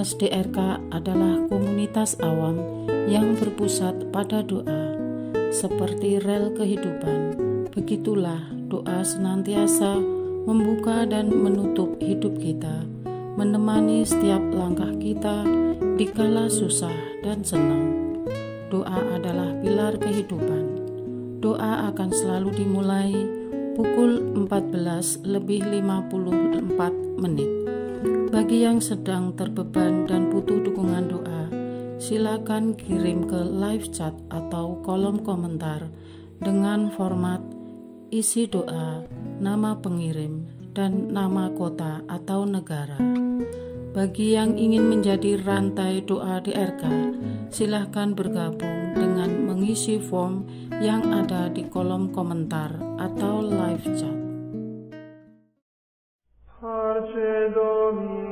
Komunitas DRK adalah komunitas awam yang berpusat pada doa. Seperti rel kehidupan, begitulah doa senantiasa membuka dan menutup hidup kita, menemani setiap langkah kita di kala susah dan senang. Doa adalah pilar kehidupan. Doa akan selalu dimulai pukul 14:54. Bagi yang sedang terbeban dan butuh dukungan doa, silakan kirim ke live chat atau kolom komentar dengan format isi doa, nama pengirim, dan nama kota atau negara. Bagi yang ingin menjadi rantai doa DRK, silakan bergabung dengan mengisi form yang ada di kolom komentar atau live chat. Parce Domine,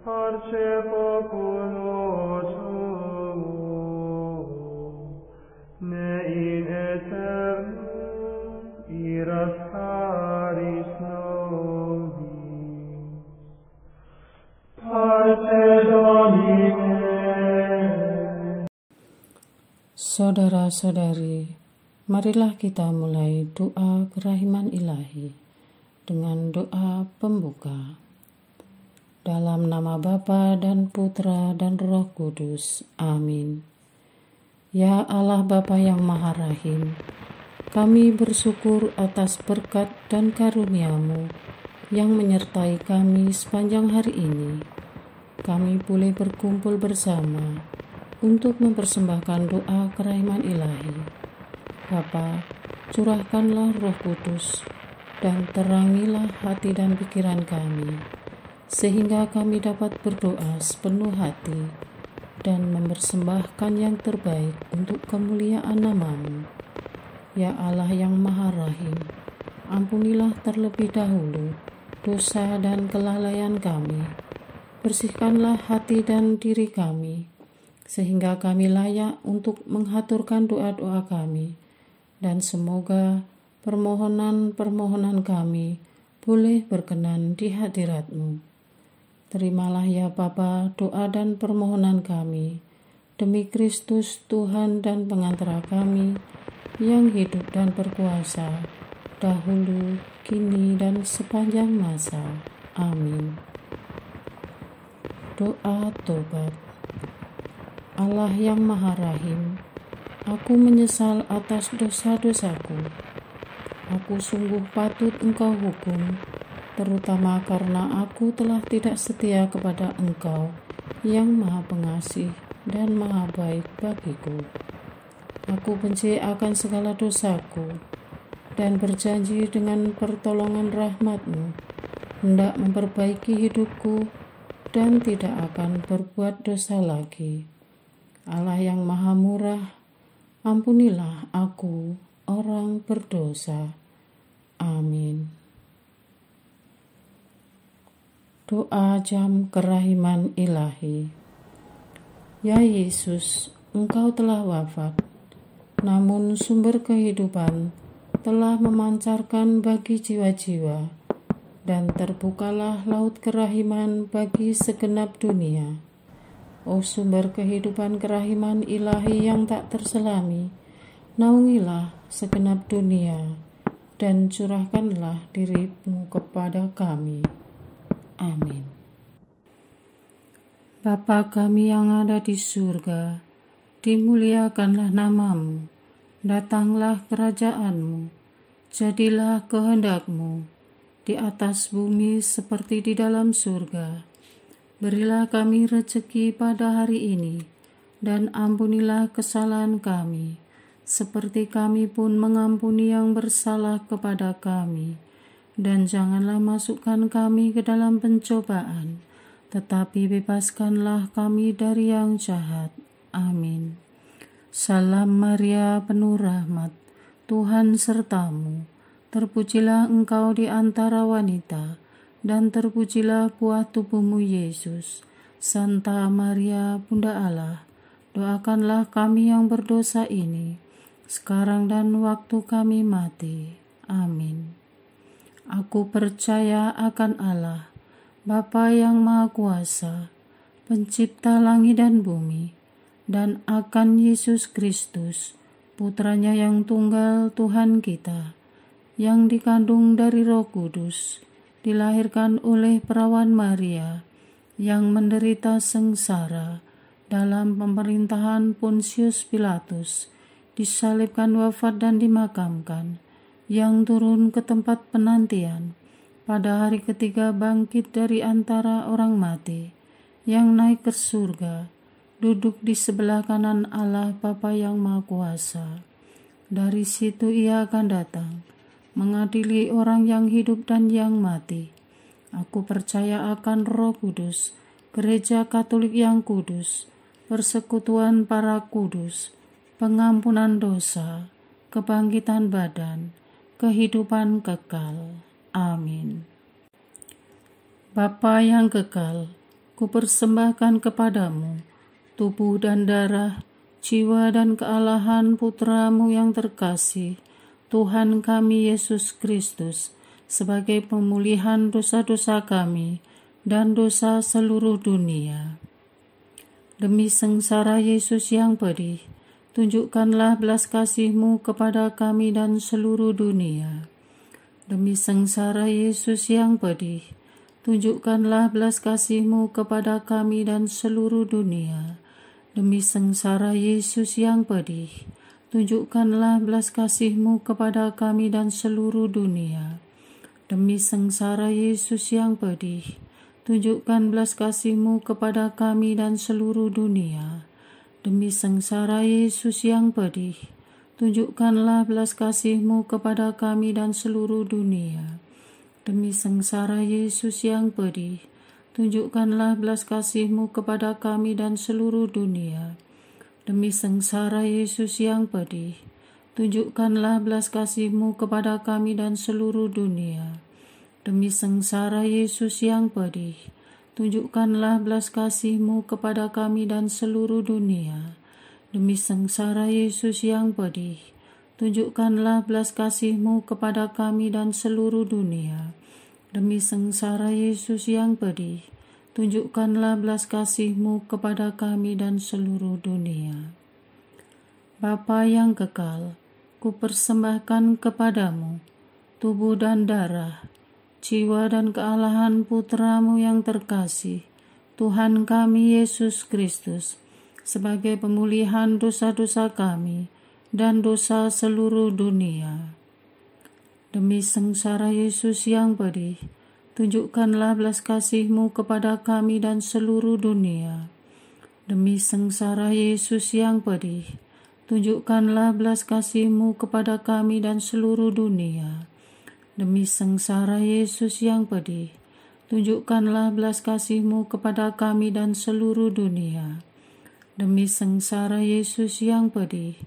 parce populo tuo, ne in aeternum iras caris nobis. Parce Domine. Saudara-saudari, marilah kita mulai doa kerahiman ilahi dengan doa pembuka. Dalam nama Bapa dan Putra dan Roh Kudus. Amin. Ya Allah Bapa yang Maha Rahim, kami bersyukur atas berkat dan karunia-Mu yang menyertai kami sepanjang hari ini. Kami boleh berkumpul bersama untuk mempersembahkan doa kerahiman ilahi. Bapa, curahkanlah Roh Kudus dan terangilah hati dan pikiran kami, sehingga kami dapat berdoa sepenuh hati dan mempersembahkan yang terbaik untuk kemuliaan nama-Mu. Ya Allah yang Maha Rahim, ampunilah terlebih dahulu dosa dan kelalaian kami. Bersihkanlah hati dan diri kami, sehingga kami layak untuk menghaturkan doa-doa kami, dan semoga permohonan-permohonan kami boleh berkenan di hadirat-Mu. Terimalah ya Bapa doa dan permohonan kami, demi Kristus Tuhan dan pengantara kami, yang hidup dan berkuasa, dahulu, kini, dan sepanjang masa. Amin. Doa tobat. Allah yang Maha Rahim, aku menyesal atas dosa-dosaku. Aku sungguh patut Engkau hukum, terutama karena aku telah tidak setia kepada Engkau yang Maha Pengasih dan Maha Baik bagiku. Aku benci akan segala dosaku dan berjanji dengan pertolongan rahmat-Mu hendak memperbaiki hidupku dan tidak akan berbuat dosa lagi. Allah yang Maha Murah, ampunilah aku, orang berdosa. Amin. Doa jam kerahiman ilahi. Ya Yesus, Engkau telah wafat, namun sumber kehidupan telah memancarkan bagi jiwa-jiwa, dan terbukalah laut kerahiman bagi segenap dunia. O sumber kehidupan kerahiman ilahi yang tak terselami, naungilah segenap dunia dan curahkanlah diri-Mu kepada kami. Amin. Bapa kami yang ada di surga, dimuliakanlah nama-Mu, datanglah kerajaan-Mu, jadilah kehendak-Mu di atas bumi seperti di dalam surga. Berilah kami rezeki pada hari ini, dan ampunilah kesalahan kami, seperti kami pun mengampuni yang bersalah kepada kami. Dan janganlah masukkan kami ke dalam pencobaan, tetapi bebaskanlah kami dari yang jahat. Amin. Salam Maria, penuh rahmat, Tuhan serta-Mu. Terpujilah Engkau di antara wanita, dan terpujilah buah tubuh-Mu Yesus. Santa Maria, Bunda Allah, doakanlah kami yang berdosa ini, sekarang dan waktu kami mati. Amin. Aku percaya akan Allah, Bapa yang Maha Kuasa, Pencipta langit dan bumi, dan akan Yesus Kristus, Putranya yang tunggal Tuhan kita, yang dikandung dari Roh Kudus, dilahirkan oleh perawan Maria, yang menderita sengsara dalam pemerintahan Pontius Pilatus, disalibkan, wafat dan dimakamkan, yang turun ke tempat penantian, pada hari ketiga bangkit dari antara orang mati, yang naik ke surga, duduk di sebelah kanan Allah Bapa yang Maha Kuasa. Dari situ Ia akan datang, mengadili orang yang hidup dan yang mati. Aku percaya akan Roh Kudus, Gereja Katolik yang kudus, persekutuan para kudus, pengampunan dosa, kebangkitan badan, kehidupan kekal. Amin. Bapa yang kekal, kupersembahkan kepadamu tubuh dan darah, jiwa dan kealahan Putramu yang terkasih, Tuhan kami Yesus Kristus, sebagai pemulihan dosa-dosa kami dan dosa seluruh dunia. Demi sengsara Yesus yang pedih, tunjukkanlah belas kasih-Mu kepada kami dan seluruh dunia. Demi sengsara Yesus yang pedih, tunjukkanlah belas kasih-Mu kepada kami dan seluruh dunia. Demi sengsara Yesus yang pedih, tunjukkanlah belas kasih-Mu kepada kami dan seluruh dunia. Demi sengsara Yesus yang pedih, tunjukkan belas kasih-Mu kepada kami dan seluruh dunia. Demi sengsara Yesus yang pedih, tunjukkanlah belas kasih-Mu kepada kami dan seluruh dunia. Demi sengsara Yesus yang pedih, tunjukkanlah belas kasih-Mu kepada kami dan seluruh dunia. Demi sengsara Yesus yang pedih, tunjukkanlah belas kasih-Mu kepada kami dan seluruh dunia. Demi sengsara Yesus yang pedih, tunjukkanlah belas kasih-Mu kepada kami dan seluruh dunia. Demi sengsara Yesus yang pedih, tunjukkanlah belas kasih-Mu kepada kami dan seluruh dunia. Demi sengsara Yesus yang pedih, tunjukkanlah belas kasih-Mu kepada kami dan seluruh dunia. Bapa yang kekal, kupersembahkan kepadamu tubuh dan darah, jiwa dan kealahan Putramu yang terkasih, Tuhan kami Yesus Kristus, sebagai pemulihan dosa-dosa kami dan dosa seluruh dunia. Demi sengsara Yesus yang pedih, tunjukkanlah belas kasih-Mu kepada kami dan seluruh dunia. Demi sengsara Yesus yang pedih, tunjukkanlah belas kasih-Mu kepada kami dan seluruh dunia. Demi sengsara Yesus yang pedih, tunjukkanlah belas kasih-Mu kepada kami dan seluruh dunia. Demi sengsara Yesus yang pedih,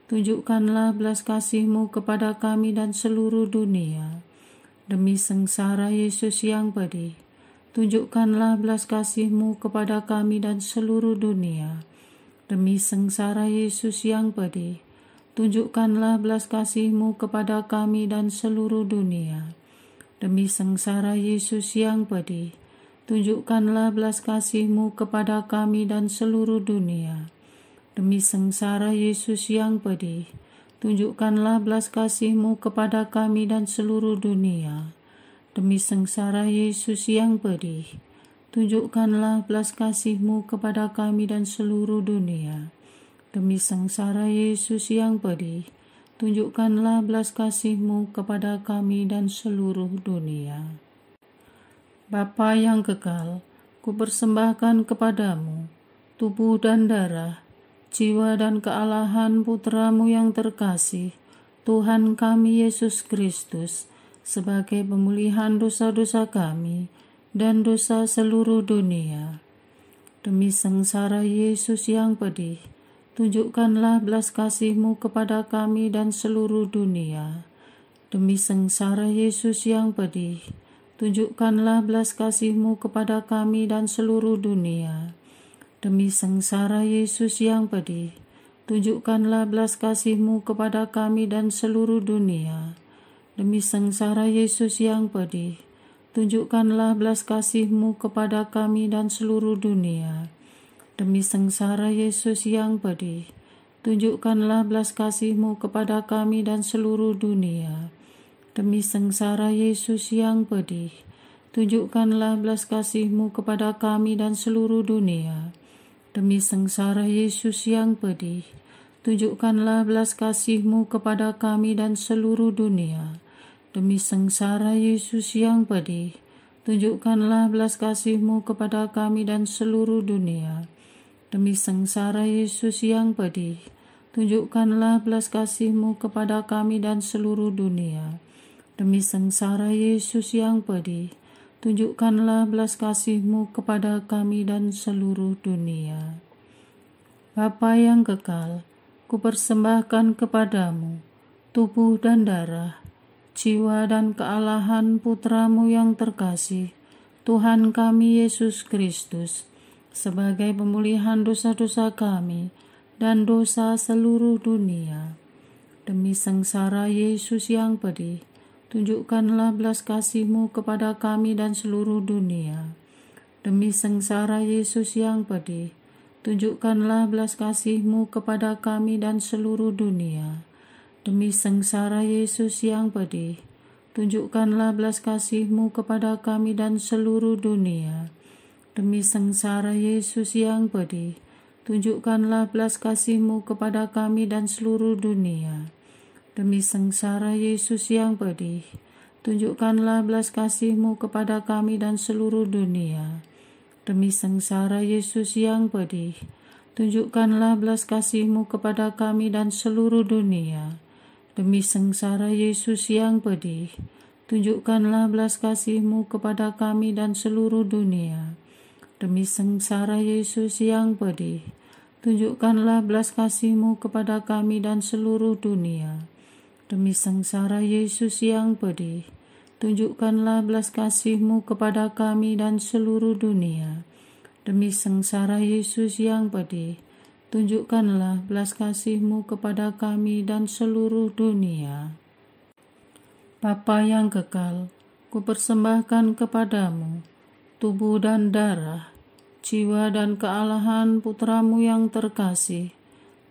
tunjukkanlah belas kasih-Mu kepada kami dan seluruh dunia. Demi sengsara Yesus yang pedih, tunjukkanlah belas kasih-Mu kepada kami dan seluruh dunia. Demi sengsara Yesus yang pedih, tunjukkanlah belas kasih-Mu kepada kami dan seluruh dunia. Demi sengsara Yesus yang pedih, tunjukkanlah belas kasih-Mu kepada kami dan seluruh dunia. Demi sengsara Yesus yang pedih, tunjukkanlah belas kasih-Mu kepada kami dan seluruh dunia. Demi sengsara Yesus yang pedih, tunjukkanlah belas kasih-Mu kepada kami dan seluruh dunia. Demi sengsara Yesus yang pedih, tunjukkanlah belas kasih-Mu kepada kami dan seluruh dunia. Bapa yang kekal, kupersembahkan kepadamu tubuh dan darah, jiwa dan kealahan Putramu yang terkasih, Tuhan kami Yesus Kristus, sebagai pemulihan dosa-dosa kami dan dosa seluruh dunia. Demi sengsara Yesus yang pedih, tunjukkanlah belas kasih-Mu kepada kami dan seluruh dunia. Demi sengsara Yesus yang pedih, tunjukkanlah belas kasih-Mu kepada kami dan seluruh dunia. Demi sengsara Yesus yang pedih, tunjukkanlah belas kasih-Mu kepada kami dan seluruh dunia. Demi sengsara Yesus yang pedih, tunjukkanlah belas kasih-Mu kepada kami dan seluruh dunia. Demi sengsara Yesus yang pedih, tunjukkanlah belas kasih-Mu kepada kami dan seluruh dunia. Demi sengsara Yesus yang pedih, tunjukkanlah belas kasih-Mu kepada kami dan seluruh dunia. Demi sengsara Yesus yang pedih, tunjukkanlah belas kasih-Mu kepada kami dan seluruh dunia. Demi sengsara Yesus yang pedih, tunjukkanlah belas kasih-Mu kepada kami dan seluruh dunia. Demi sengsara Yesus yang pedih, tunjukkanlah belas kasih-Mu kepada kami dan seluruh dunia. Demi sengsara Yesus yang pedih, tunjukkanlah belas kasih-Mu kepada kami dan seluruh dunia. Bapa yang kekal, kupersembahkan kepadamu tubuh dan darah, jiwa dan kealahan Putra-Mu yang terkasih, Tuhan kami Yesus Kristus, sebagai pemulihan dosa-dosa kami dan dosa seluruh dunia. Demi sengsara Yesus yang pedih, tunjukkanlah belas kasih-Mu kepada kami dan seluruh dunia. Demi sengsara Yesus yang pedih, tunjukkanlah belas kasih-Mu kepada kami dan seluruh dunia. Demi sengsara Yesus yang pedih, tunjukkanlah belas kasih-Mu kepada kami dan seluruh dunia. Demi sengsara Yesus yang pedih, tunjukkanlah belas kasih-Mu kepada kami dan seluruh dunia. Demi sengsara Yesus yang pedih, tunjukkanlah belas kasih-Mu kepada kami dan seluruh dunia. Demi sengsara Yesus yang pedih, tunjukkanlah belas kasih-Mu kepada kami dan seluruh dunia. Demi sengsara Yesus yang pedih, tunjukkanlah belas kasih-Mu kepada kami dan seluruh dunia. Demi sengsara Yesus yang pedih, tunjukkanlah belas kasih-Mu kepada kami dan seluruh dunia. Demi sengsara Yesus yang pedih, tunjukkanlah belas kasih-Mu kepada kami dan seluruh dunia. Demi sengsara Yesus yang pedih, tunjukkanlah belas kasih-Mu kepada kami dan seluruh dunia. Bapa yang kekal, kupersembahkan kepadamu tubuh dan darah, jiwa dan kealahan Putra-Mu yang terkasih,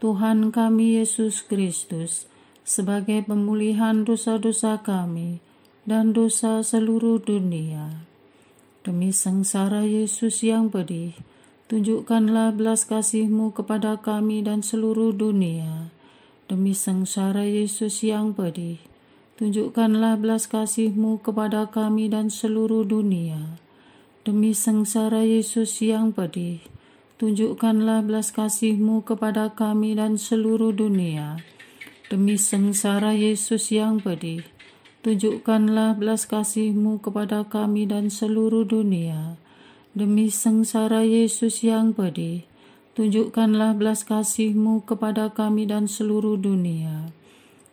Tuhan kami Yesus Kristus, sebagai pemulihan dosa-dosa kami dan dosa seluruh dunia. Demi sengsara Yesus yang pedih, tunjukkanlah belas kasih-Mu kepada kami dan seluruh dunia. Demi sengsara Yesus yang pedih, tunjukkanlah belas kasih-Mu kepada kami dan seluruh dunia. Demi sengsara Yesus yang pedih, tunjukkanlah belas kasih-Mu kepada kami dan seluruh dunia. Demi sengsara Yesus yang pedih, tunjukkanlah belas kasih-Mu kepada kami dan seluruh dunia. Demi sengsara Yesus yang pedih, tunjukkanlah belas kasih-Mu kepada kami dan seluruh dunia.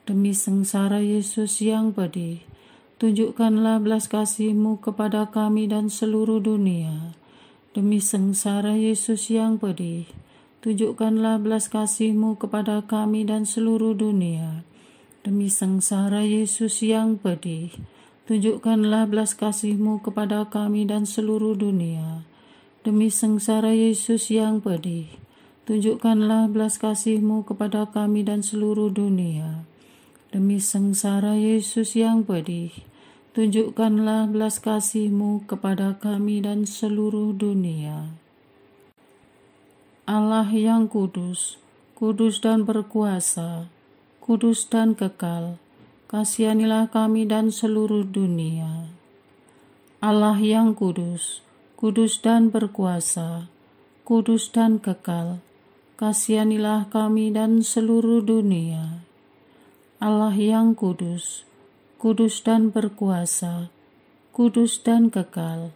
Demi sengsara Yesus yang pedih, tunjukkanlah belas kasih-Mu kepada kami dan seluruh dunia. Demi sengsara Yesus yang pedih, tunjukkanlah belas kasih-Mu kepada kami dan seluruh dunia. Demi sengsara Yesus yang pedih, tunjukkanlah belas kasih-Mu kepada kami dan seluruh dunia. Demi sengsara Yesus yang pedih, tunjukkanlah belas kasih-Mu kepada kami dan seluruh dunia. Demi sengsara Yesus yang pedih, tunjukkanlah belas kasih-Mu kepada kami dan seluruh dunia. Allah yang kudus, kudus dan berkuasa, kudus dan kekal, kasihanilah kami dan seluruh dunia. Allah yang kudus, kudus dan berkuasa, kudus dan kekal, kasihanilah kami dan seluruh dunia. Allah yang kudus, kudus dan berkuasa, kudus dan kekal,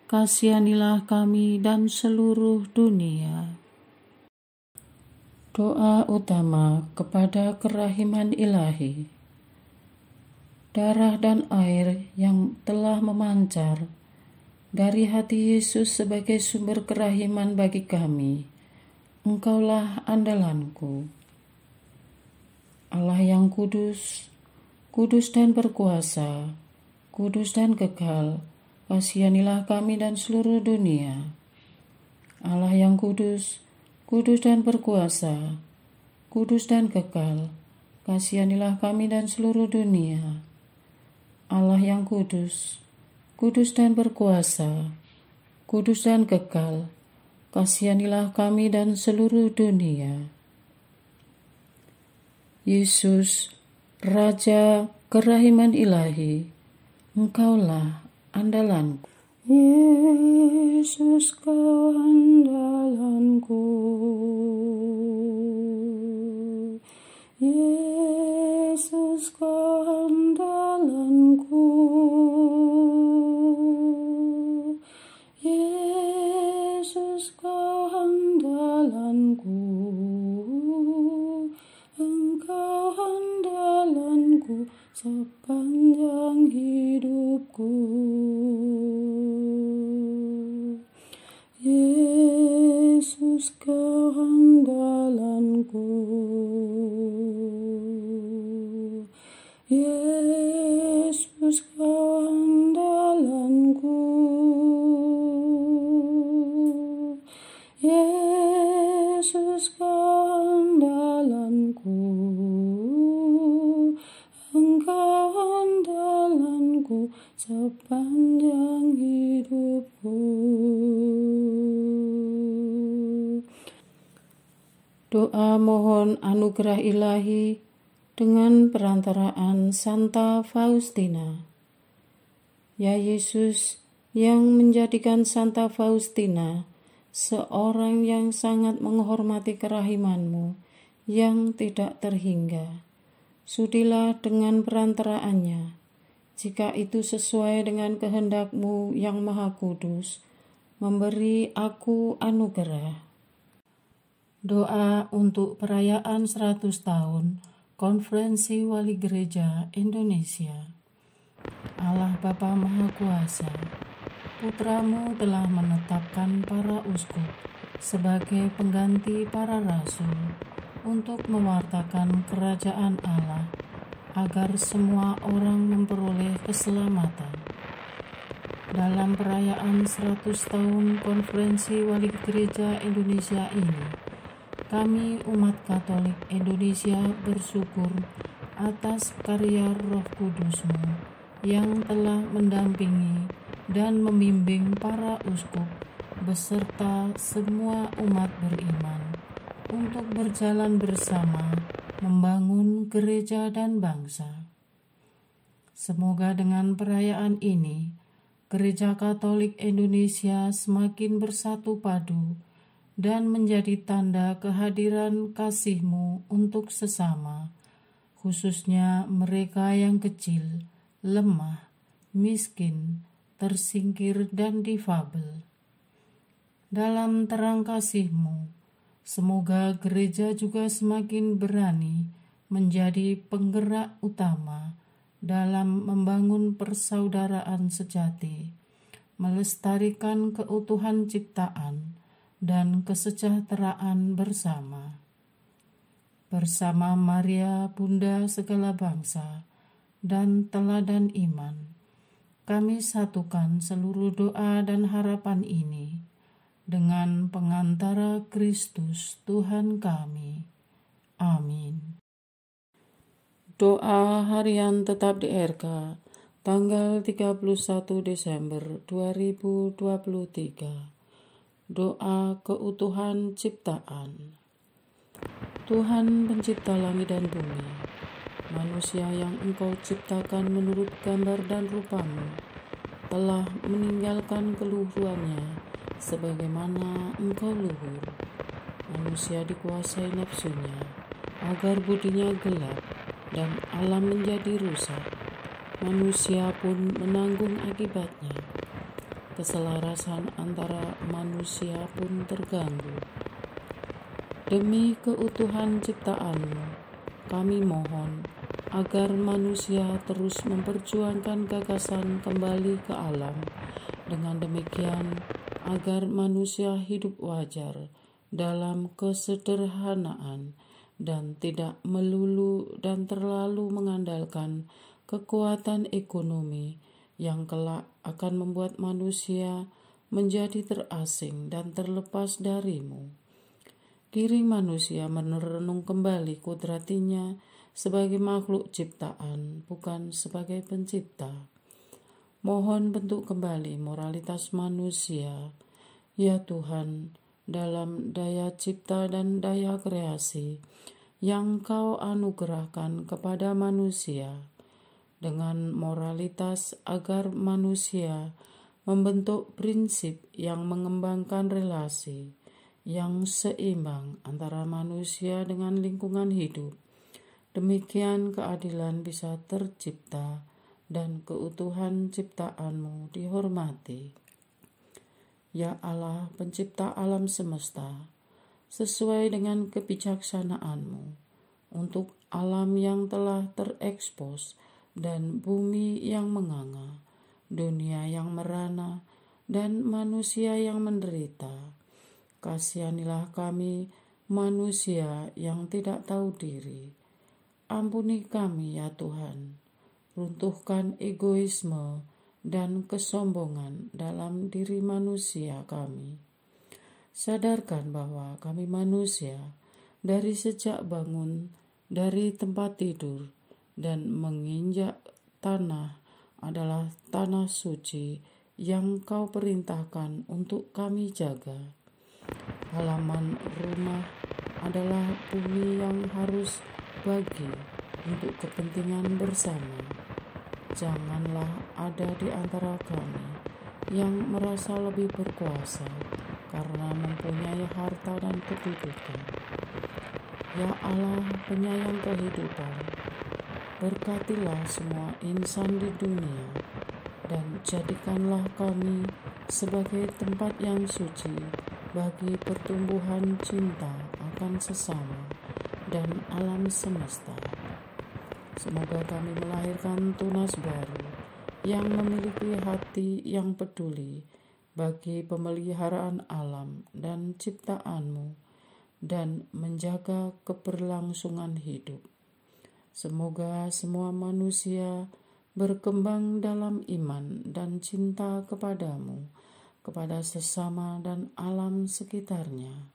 kasihanilah kami dan seluruh dunia. Doa utama kepada kerahiman ilahi. Darah dan air yang telah memancar dari hati Yesus sebagai sumber kerahiman bagi kami, Engkaulah andalanku. Allah yang kudus, kudus dan berkuasa, kudus dan kekal, kasihanilah kami dan seluruh dunia. Allah yang kudus, kudus dan berkuasa, kudus dan kekal, kasihanilah kami dan seluruh dunia. Allah yang kudus, kudus dan berkuasa, kudus dan kekal, kasihanilah kami dan seluruh dunia. Yesus, Raja kerahiman ilahi, Engkaulah andalanku. Yesus, Kau andalanku. Yesus, Kau andalanku. Yesus, Kau andalanku. Engkau andalanku sepanjang hidupku. Yesus, Kau andalanku. Yesus, Kau andalanku. Yesus, Kau andalanku. Engkau andalanku sepanjang hidupku. Doa mohon anugerah ilahi dengan perantaraan Santa Faustina. Ya Yesus, yang menjadikan Santa Faustina seorang yang sangat menghormati kerahiman-Mu yang tidak terhingga, sudilah dengan perantaraannya, jika itu sesuai dengan kehendak-Mu yang Maha Kudus, memberi aku anugerah. Doa untuk perayaan 100 tahun Konferensi Wali Gereja Indonesia. Allah Bapa Maha Kuasa, Putra-Mu telah menetapkan para uskup sebagai pengganti para rasul untuk mewartakan kerajaan Allah, agar semua orang memperoleh keselamatan. Dalam perayaan 100 tahun Konferensi Wali Gereja Indonesia ini, kami umat Katolik Indonesia bersyukur atas karya Roh Kudus-Mu yang telah mendampingi dan membimbing para uskup beserta semua umat beriman untuk berjalan bersama membangun gereja dan bangsa. Semoga dengan perayaan ini, Gereja Katolik Indonesia semakin bersatu padu dan menjadi tanda kehadiran kasih-Mu untuk sesama, khususnya mereka yang kecil, lemah, miskin, tersingkir, dan difabel. Dalam terang kasih-Mu, semoga gereja juga semakin berani menjadi penggerak utama dalam membangun persaudaraan sejati, melestarikan keutuhan ciptaan, dan kesejahteraan bersama. Bersama Maria, Bunda segala bangsa, dan teladan iman, kami satukan seluruh doa dan harapan ini dengan pengantara Kristus Tuhan kami. Amin. Doa harian tetap di RK, tanggal 31 Desember 2023. Doa keutuhan ciptaan. Tuhan pencipta langit dan bumi, manusia yang Engkau ciptakan menurut gambar dan rupa-Mu telah meninggalkan keluhurannya sebagaimana Engkau luhur. Manusia dikuasai nafsunya agar budinya gelap dan alam menjadi rusak. Manusia pun menanggung akibatnya. Keselarasan antara manusia pun terganggu. Demi keutuhan ciptaan-Mu, kami mohon agar manusia terus memperjuangkan gagasan kembali ke alam. Dengan demikian, agar manusia hidup wajar dalam kesederhanaan dan tidak melulu dan terlalu mengandalkan kekuatan ekonomi yang kelak akan membuat manusia menjadi terasing dan terlepas darimu. Diri manusia merenung kembali kudratinya sebagai makhluk ciptaan, bukan sebagai pencipta. Mohon bentuk kembali moralitas manusia, ya Tuhan, dalam daya cipta dan daya kreasi yang Kau anugerahkan kepada manusia, dengan moralitas agar manusia membentuk prinsip yang mengembangkan relasi yang seimbang antara manusia dengan lingkungan hidup. Demikian keadilan bisa tercipta dan keutuhan ciptaan-Mu dihormati. Ya Allah, pencipta alam semesta, sesuai dengan kebijaksanaan-Mu, untuk alam yang telah terekspos dan bumi yang menganga, dunia yang merana, dan manusia yang menderita, kasihanilah kami, manusia yang tidak tahu diri. Ampuni kami, ya Tuhan. Runtuhkan egoisme dan kesombongan dalam diri manusia kami. Sadarkan bahwa kami manusia, dari sejak bangun dari tempat tidur dan menginjak tanah, adalah tanah suci yang Kau perintahkan untuk kami jaga. Halaman rumah adalah bumi yang harus bagi untuk kepentingan bersama. Janganlah ada di antara kami yang merasa lebih berkuasa karena mempunyai harta dan kedudukan. Ya Allah, penyayang kehidupan, berkatilah semua insan di dunia dan jadikanlah kami sebagai tempat yang suci bagi pertumbuhan cinta akan sesama dan alam semesta. Semoga kami melahirkan tunas baru yang memiliki hati yang peduli bagi pemeliharaan alam dan ciptaan-Mu dan menjaga keberlangsungan hidup. Semoga semua manusia berkembang dalam iman dan cinta kepadamu, kepada sesama dan alam sekitarnya.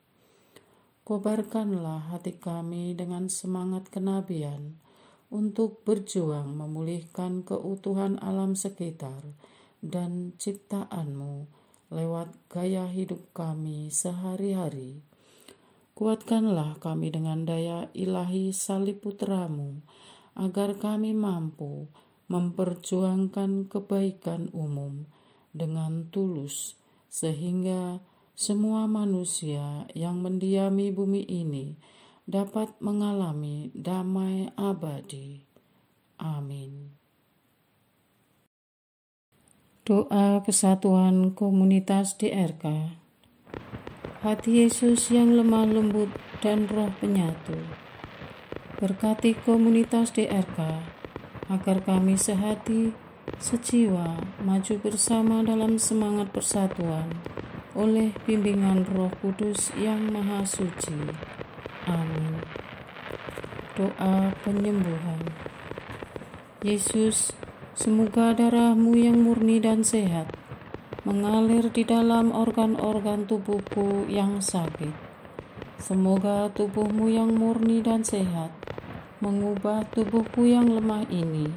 Kobarkanlah hati kami dengan semangat kenabian untuk berjuang memulihkan keutuhan alam sekitar dan ciptaan-Mu lewat gaya hidup kami sehari-hari. Kuatkanlah kami dengan daya ilahi salib putra-Mu, agar kami mampu memperjuangkan kebaikan umum dengan tulus, sehingga semua manusia yang mendiami bumi ini dapat mengalami damai abadi. Amin. Doa kesatuan komunitas DRK. Hati Yesus yang lemah lembut dan roh penyatu, berkati komunitas DRK agar kami sehati, sejiwa, maju bersama dalam semangat persatuan oleh bimbingan Roh Kudus yang Maha Suci. Amin. Doa penyembuhan. Yesus, semoga darah-Mu yang murni dan sehat mengalir di dalam organ-organ tubuhku yang sakit. Semoga tubuh-Mu yang murni dan sehat mengubah tubuhku yang lemah ini,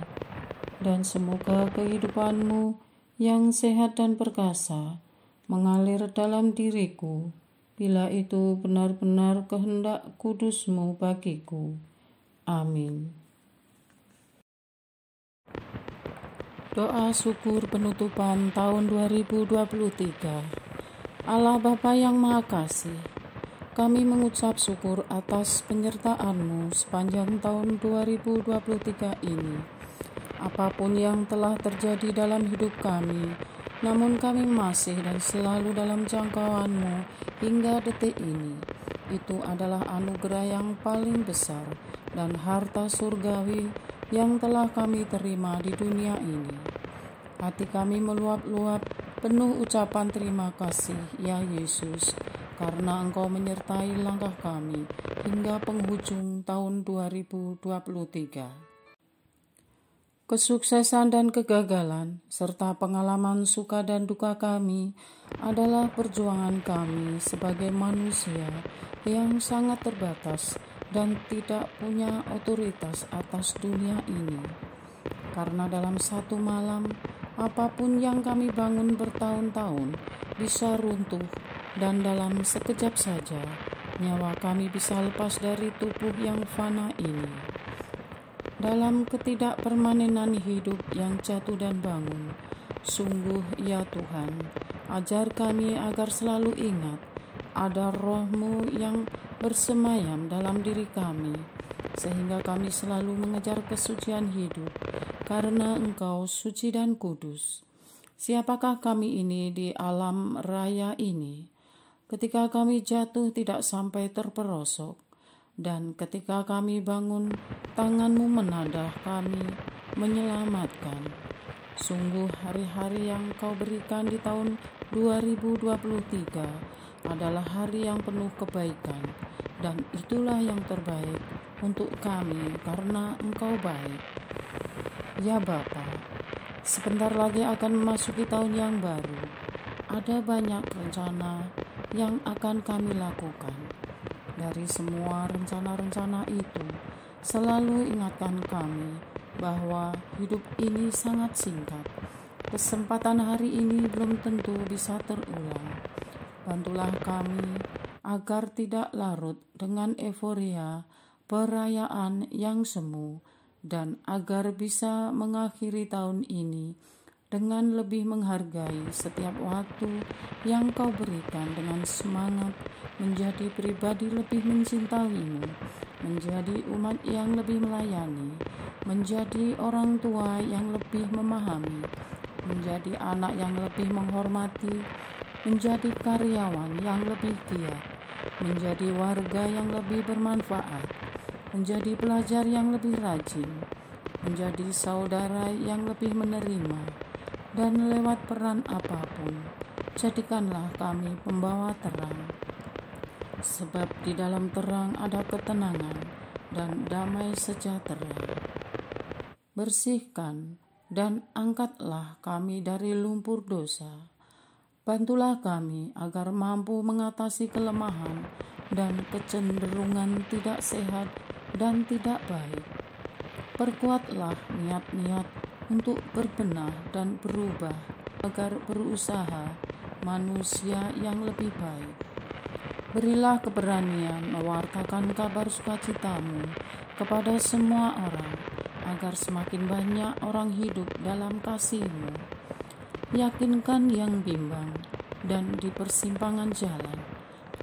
dan semoga kehidupan-Mu yang sehat dan perkasa mengalir dalam diriku, bila itu benar-benar kehendak kudus-Mu bagiku. Amin. Doa syukur penutupan tahun 2023. Allah Bapa yang Maha Kasih, kami mengucap syukur atas penyertaan-Mu sepanjang tahun 2023 ini. Apapun yang telah terjadi dalam hidup kami, namun kami masih dan selalu dalam jangkauan-Mu hingga detik ini. Itu adalah anugerah yang paling besar dan harta surgawi yang telah kami terima di dunia ini. Hati kami meluap-luap penuh ucapan terima kasih, ya Yesus, karena Engkau menyertai langkah kami hingga penghujung tahun 2023. Kesuksesan dan kegagalan, serta pengalaman suka dan duka kami adalah perjuangan kami sebagai manusia yang sangat terbatas dan tidak punya otoritas atas dunia ini. Karena dalam satu malam, apapun yang kami bangun bertahun-tahun bisa runtuh, dan dalam sekejap saja nyawa kami bisa lepas dari tubuh yang fana ini. Dalam ketidakpermanenan hidup yang jatuh dan bangun, sungguh ya Tuhan, ajar kami agar selalu ingat ada Roh-Mu yang bersemayam dalam diri kami, sehingga kami selalu mengejar kesucian hidup, karena Engkau suci dan kudus. Siapakah kami ini di alam raya ini? Ketika kami jatuh tidak sampai terperosok, dan ketika kami bangun, tangan-Mu menadah kami, menyelamatkan. Sungguh hari-hari yang Kau berikan di tahun 2023 adalah hari yang penuh kebaikan, dan itulah yang terbaik untuk kami karena Engkau baik. Ya Bapa, sebentar lagi akan memasuki tahun yang baru. Ada banyak rencana yang akan kami lakukan. Dari semua rencana-rencana itu, selalu ingatkan kami bahwa hidup ini sangat singkat. Kesempatan hari ini belum tentu bisa terulang. Bantulah kami agar tidak larut dengan euforia perayaan yang semu, dan agar bisa mengakhiri tahun ini dengan lebih menghargai setiap waktu yang Kau berikan dengan semangat menjadi pribadi lebih mencintai-Mu, menjadi umat yang lebih melayani, menjadi orang tua yang lebih memahami, menjadi anak yang lebih menghormati, menjadi karyawan yang lebih giat, menjadi warga yang lebih bermanfaat, menjadi pelajar yang lebih rajin, menjadi saudara yang lebih menerima, dan lewat peran apapun, jadikanlah kami pembawa terang. Sebab di dalam terang ada ketenangan dan damai sejahtera. Bersihkan dan angkatlah kami dari lumpur dosa. Bantulah kami agar mampu mengatasi kelemahan dan kecenderungan tidak sehat dan tidak baik. Perkuatlah niat-niat untuk berbenah dan berubah agar berusaha manusia yang lebih baik. Berilah keberanian mewartakan kabar sukacita-Mu kepada semua orang, agar semakin banyak orang hidup dalam kasih-Mu. Yakinkan yang bimbang dan di persimpangan jalan,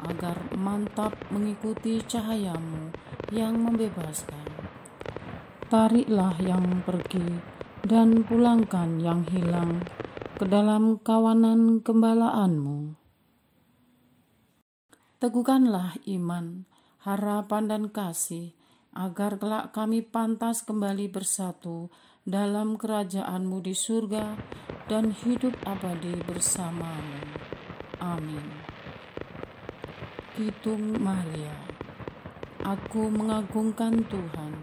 agar mantap mengikuti cahaya-Mu yang membebaskan. Tariklah yang pergi dan pulangkan yang hilang ke dalam kawanan gembalaan-Mu. Teguhkanlah iman, harapan dan kasih, agar kelak kami pantas kembali bersatu dalam kerajaan-Mu di surga dan hidup abadi bersama-Mu. Amin. Kidung Maria. Aku mengagungkan Tuhan.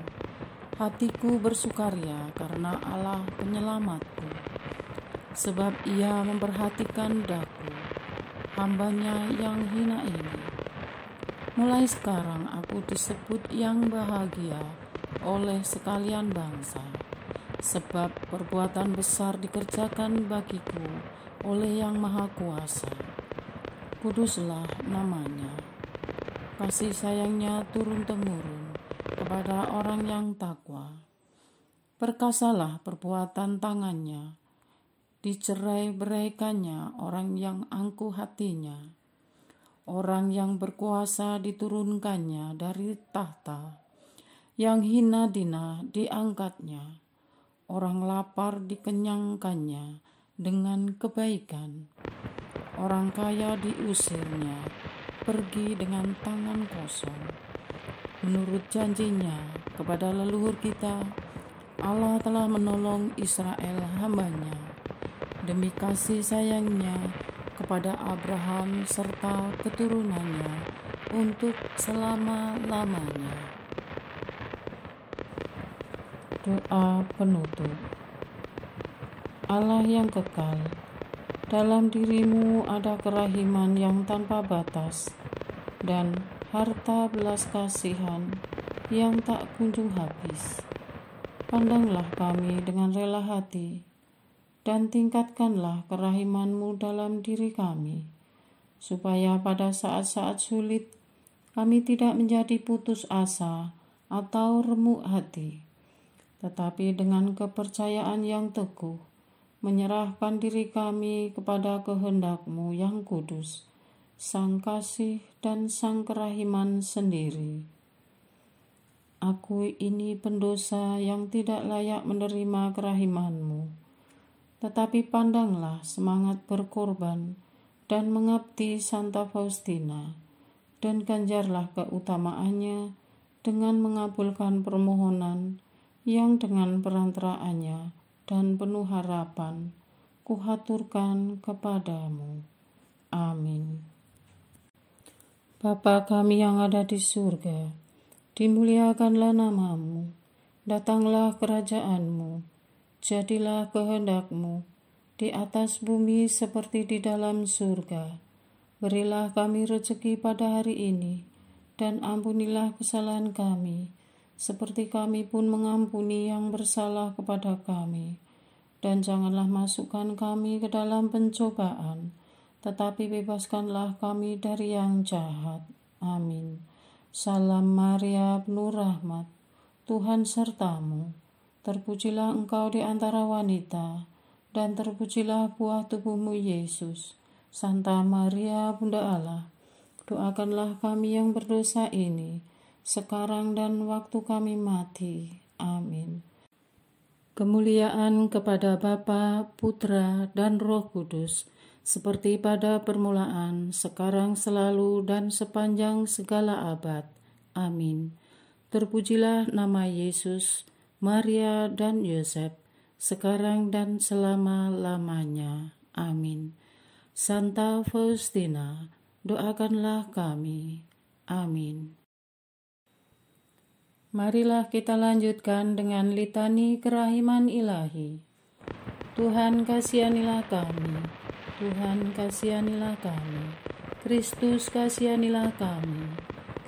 Hatiku bersukaria karena Allah penyelamatku, sebab Ia memperhatikan daku, hamba-Nya yang hina ini. Mulai sekarang aku disebut yang bahagia oleh sekalian bangsa, sebab perbuatan besar dikerjakan bagiku oleh Yang Maha Kuasa. Kuduslah namanya. Kasih sayangnya turun-temurun kepada orang yang takwa. Perkasalah perbuatan tangannya, dicerai-beraikannya orang yang angkuh hatinya. Orang yang berkuasa diturunkannya dari tahta, yang hina dina diangkatnya. Orang lapar dikenyangkannya dengan kebaikan. Orang kaya diusirnya pergi dengan tangan kosong. Menurut janjinya kepada leluhur kita, Allah telah menolong Israel hamba-Nya demi kasih sayangnya kepada Abraham serta keturunannya untuk selama-lamanya. Doa penutup. Allah yang kekal. Dalam dirimu ada kerahiman yang tanpa batas dan harta belas kasihan yang tak kunjung habis. Pandanglah kami dengan rela hati dan tingkatkanlah kerahiman-Mu dalam diri kami, supaya pada saat-saat sulit kami tidak menjadi putus asa atau remuk hati, tetapi dengan kepercayaan yang teguh menyerahkan diri kami kepada kehendak-Mu yang kudus, Sang Kasih dan Sang Kerahiman sendiri. Aku ini pendosa yang tidak layak menerima kerahiman-Mu, tetapi pandanglah semangat berkorban dan mengabdi Santa Faustina, dan ganjarlah keutamaannya dengan mengabulkan permohonan yang dengan perantaraannya dan penuh harapan kuhaturkan kepadamu. Amin. Bapa kami yang ada di surga, dimuliakanlah nama-Mu, datanglah kerajaan-Mu, jadilah kehendak-Mu di atas bumi seperti di dalam surga. Berilah kami rezeki pada hari ini, dan ampunilah kesalahan kami, seperti kami pun mengampuni yang bersalah kepada kami. Dan janganlah masukkan kami ke dalam pencobaan, tetapi bebaskanlah kami dari yang jahat. Amin. Salam Maria, penuh rahmat, Tuhan sertamu. Terpujilah engkau di antara wanita, dan terpujilah buah tubuhmu Yesus. Santa Maria, Bunda Allah, doakanlah kami yang berdosa ini, sekarang dan waktu kami mati. Amin. Kemuliaan kepada Bapa, Putra, dan Roh Kudus, seperti pada permulaan, sekarang, selalu, dan sepanjang segala abad. Amin. Terpujilah nama Yesus, Maria, dan Yosef, sekarang dan selama-lamanya. Amin. Santa Faustina, doakanlah kami. Amin. Marilah kita lanjutkan dengan litani kerahiman ilahi. Tuhan kasihanilah kami, Tuhan kasihanilah kami, Kristus kasihanilah kami,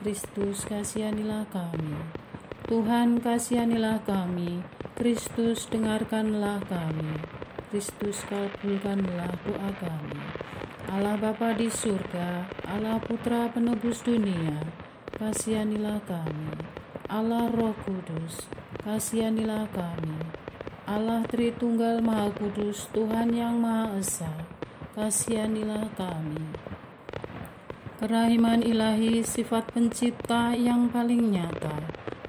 Kristus kasihanilah kami, Tuhan kasihanilah kami, Kristus dengarkanlah kami, Kristus kabulkanlah doa kami. Allah Bapa di surga, Allah Putra penebus dunia, kasihanilah kami. Allah Roh Kudus, kasihanilah kami. Allah Tritunggal Maha Kudus, Tuhan yang Maha Esa, kasihanilah kami. Kerahiman ilahi, sifat pencipta yang paling nyata,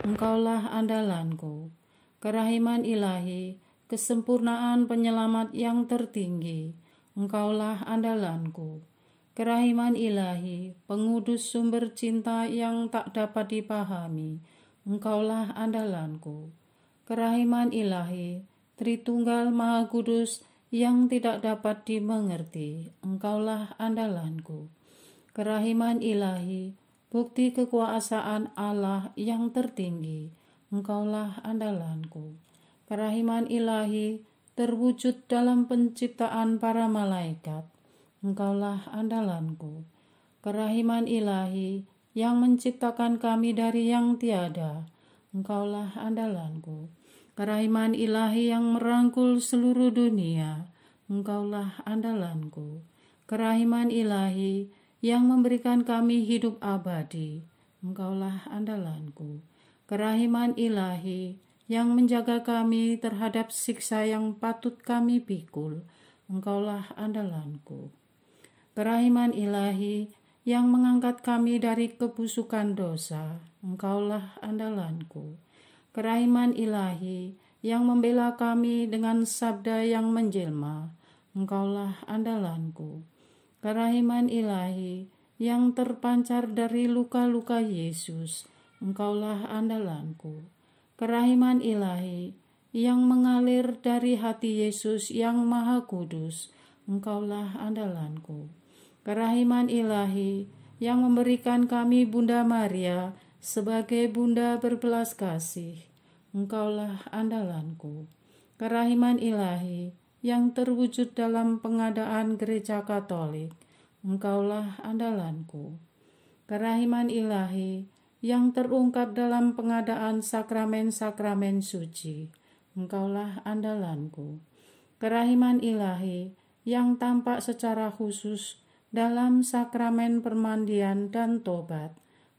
Engkaulah andalanku. Kerahiman ilahi, kesempurnaan penyelamat yang tertinggi, Engkaulah andalanku. Kerahiman ilahi, pengudus sumber cinta yang tak dapat dipahami, Engkaulah andalanku. Kerahiman ilahi, Tritunggal Maha Kudus yang tidak dapat dimengerti, Engkaulah andalanku. Kerahiman ilahi, bukti kekuasaan Allah yang tertinggi, Engkaulah andalanku. Kerahiman ilahi, terwujud dalam penciptaan para malaikat, Engkaulah andalanku. Kerahiman ilahi, yang menciptakan kami dari yang tiada, Engkaulah andalanku. Kerahiman ilahi yang merangkul seluruh dunia, Engkaulah andalanku. Kerahiman ilahi yang memberikan kami hidup abadi, Engkaulah andalanku. Kerahiman ilahi yang menjaga kami terhadap siksa yang patut kami pikul, Engkaulah andalanku. Kerahiman ilahi yang mengangkat kami dari kebusukan dosa, Engkaulah andalanku. Kerahiman ilahi yang membela kami dengan sabda yang menjelma, Engkaulah andalanku. Kerahiman ilahi yang terpancar dari luka-luka Yesus, Engkaulah andalanku. Kerahiman ilahi yang mengalir dari hati Yesus yang Maha Kudus, Engkaulah andalanku. Kerahiman ilahi yang memberikan kami Bunda Maria sebagai Bunda berbelas kasih, Engkaulah andalanku. Kerahiman ilahi yang terwujud dalam pengadaan gereja Katolik, Engkaulah andalanku. Kerahiman ilahi yang terungkap dalam pengadaan sakramen-sakramen suci, Engkaulah andalanku. Kerahiman ilahi yang tampak secara khusus dalam sakramen permandian dan tobat,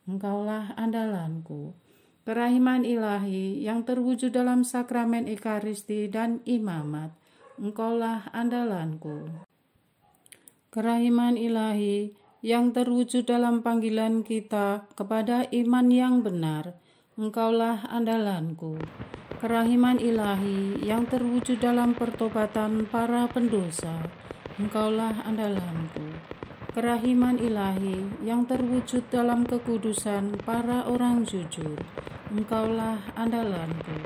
Engkaulah andalanku. Kerahiman ilahi yang terwujud dalam sakramen ekaristi dan imamat, Engkaulah andalanku. Kerahiman ilahi yang terwujud dalam panggilan kita kepada iman yang benar, Engkaulah andalanku. Kerahiman ilahi yang terwujud dalam pertobatan para pendosa, Engkaulah andalanku. Kerahiman ilahi yang terwujud dalam kekudusan para orang jujur, Engkaulah andalanku.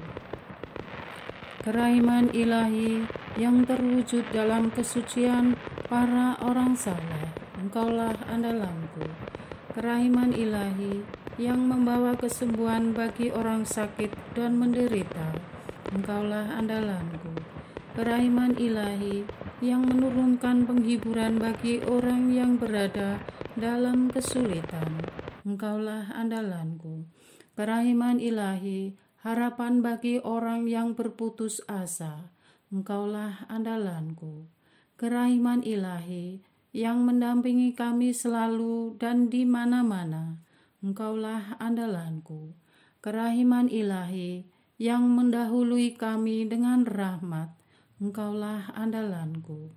Kerahiman ilahi yang terwujud dalam kesucian para orang saleh, Engkaulah andalanku. Kerahiman ilahi yang membawa kesembuhan bagi orang sakit dan menderita, Engkaulah andalanku. Kerahiman ilahi yang menurunkan penghiburan bagi orang yang berada dalam kesulitan, Engkaulah andalanku. Kerahiman ilahi, harapan bagi orang yang berputus asa, Engkaulah andalanku. Kerahiman ilahi yang mendampingi kami selalu dan di mana-mana, Engkaulah andalanku. Kerahiman ilahi yang mendahului kami dengan rahmat, Engkaulah andalanku.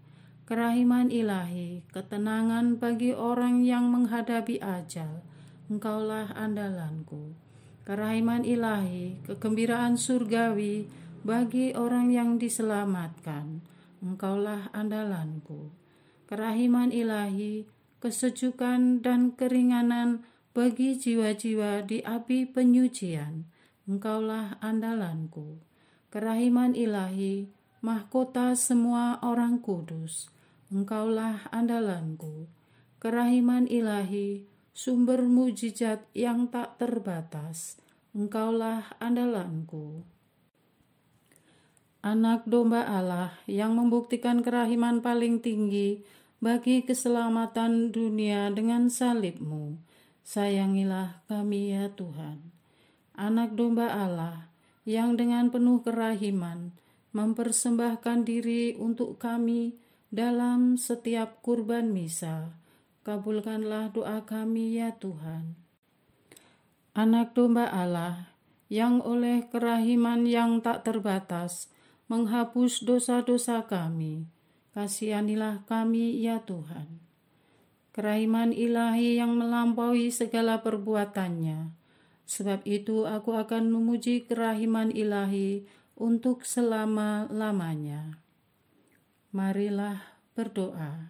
Kerahiman ilahi, ketenangan bagi orang yang menghadapi ajal, Engkaulah andalanku. Kerahiman ilahi, kegembiraan surgawi bagi orang yang diselamatkan, Engkaulah andalanku. Kerahiman ilahi, kesejukan dan keringanan bagi jiwa-jiwa di api penyucian, Engkaulah andalanku. Kerahiman ilahi, mahkota semua orang kudus, Engkaulah andalanku. Kerahiman ilahi, sumber mujizat yang tak terbatas, Engkaulah andalanku. Anak domba Allah yang membuktikan kerahiman paling tinggi bagi keselamatan dunia dengan salib-Mu, sayangilah kami ya Tuhan. Anak domba Allah yang dengan penuh kerahiman mempersembahkan diri untuk kami dalam setiap kurban misa, kabulkanlah doa kami ya Tuhan. Anak domba Allah yang oleh kerahiman yang tak terbatas menghapus dosa-dosa kami, kasihanilah kami ya Tuhan. Kerahiman ilahi yang melampaui segala perbuatannya, sebab itu aku akan memuji kerahiman ilahi untuk selama-lamanya. Marilah berdoa.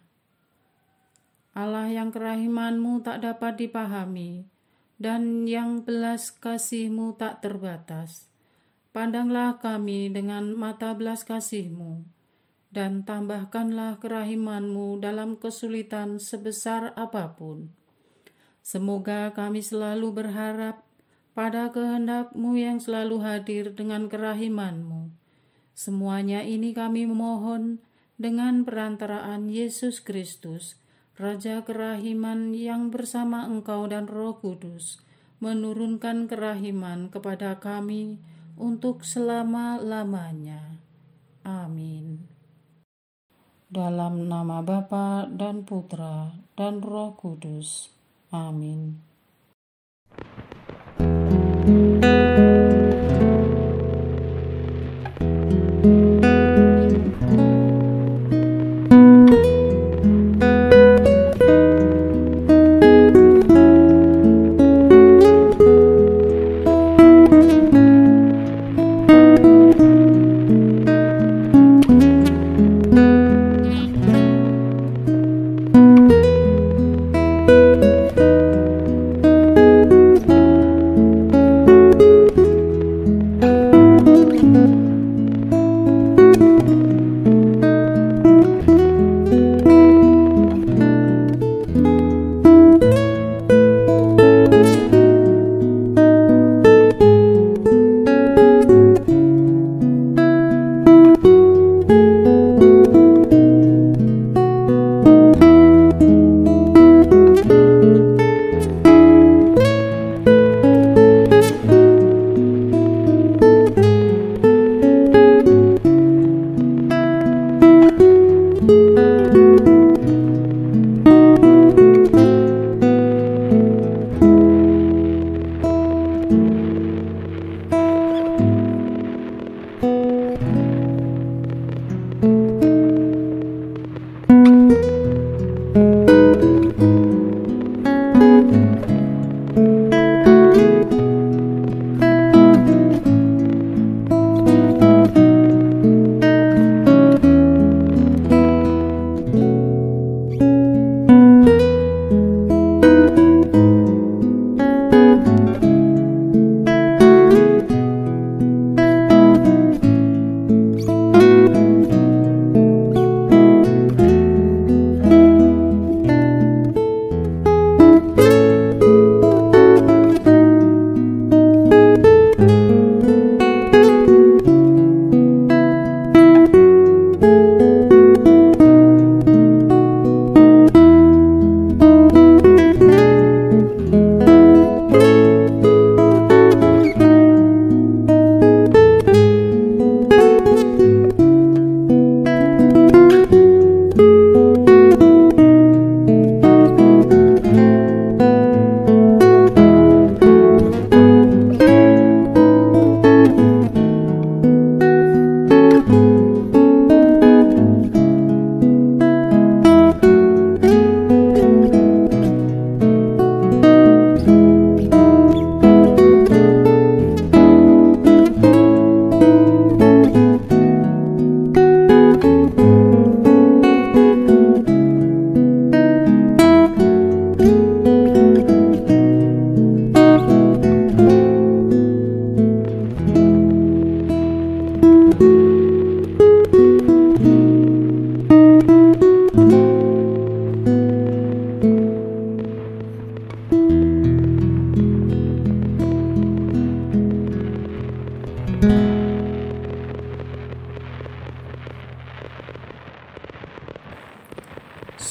Allah yang kerahiman-Mu tak dapat dipahami, dan yang belas kasih-Mu tak terbatas, pandanglah kami dengan mata belas kasih-Mu, dan tambahkanlah kerahiman-Mu dalam kesulitan sebesar apapun. Semoga kami selalu berharap pada kehendak-Mu yang selalu hadir dengan kerahiman-Mu. Semuanya ini kami memohon dengan perantaraan Yesus Kristus, Raja kerahiman yang bersama Engkau dan Roh Kudus, menurunkan kerahiman kepada kami untuk selama-lamanya. Amin. Dalam nama Bapa dan Putra dan Roh Kudus. Amin.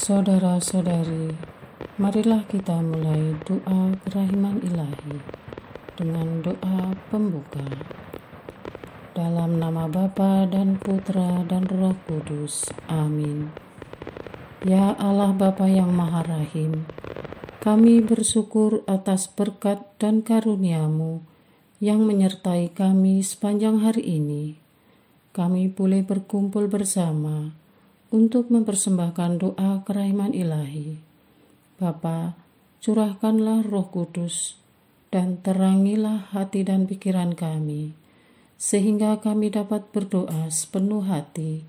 Saudara-saudari, marilah kita mulai doa kerahiman ilahi dengan doa pembuka. Dalam nama Bapa dan Putra dan Roh Kudus. Amin. Ya Allah Bapa yang Maha Rahim, kami bersyukur atas berkat dan karunia-Mu yang menyertai kami sepanjang hari ini. Kami boleh berkumpul bersama untuk mempersembahkan doa kerahiman ilahi. Bapa, curahkanlah Roh Kudus dan terangilah hati dan pikiran kami, sehingga kami dapat berdoa sepenuh hati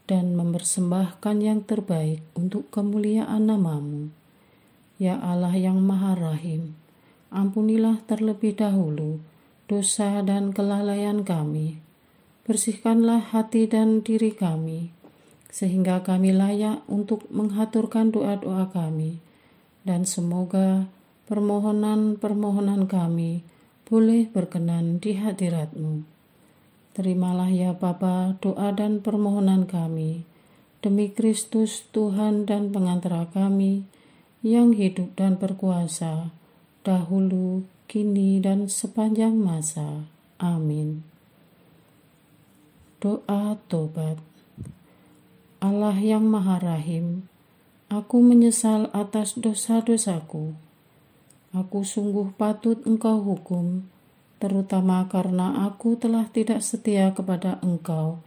dan mempersembahkan yang terbaik untuk kemuliaan nama-Mu. Ya Allah yang Maha Rahim, ampunilah terlebih dahulu dosa dan kelalaian kami. Bersihkanlah hati dan diri kami, sehingga kami layak untuk menghaturkan doa-doa kami, dan semoga permohonan-permohonan kami boleh berkenan di hadirat-Mu. Terimalah ya Bapa doa dan permohonan kami, demi Kristus Tuhan dan pengantara kami, yang hidup dan berkuasa, dahulu, kini, dan sepanjang masa. Amin. Doa tobat. Allah yang Maha Rahim, aku menyesal atas dosa-dosaku. Aku sungguh patut Engkau hukum, terutama karena aku telah tidak setia kepada Engkau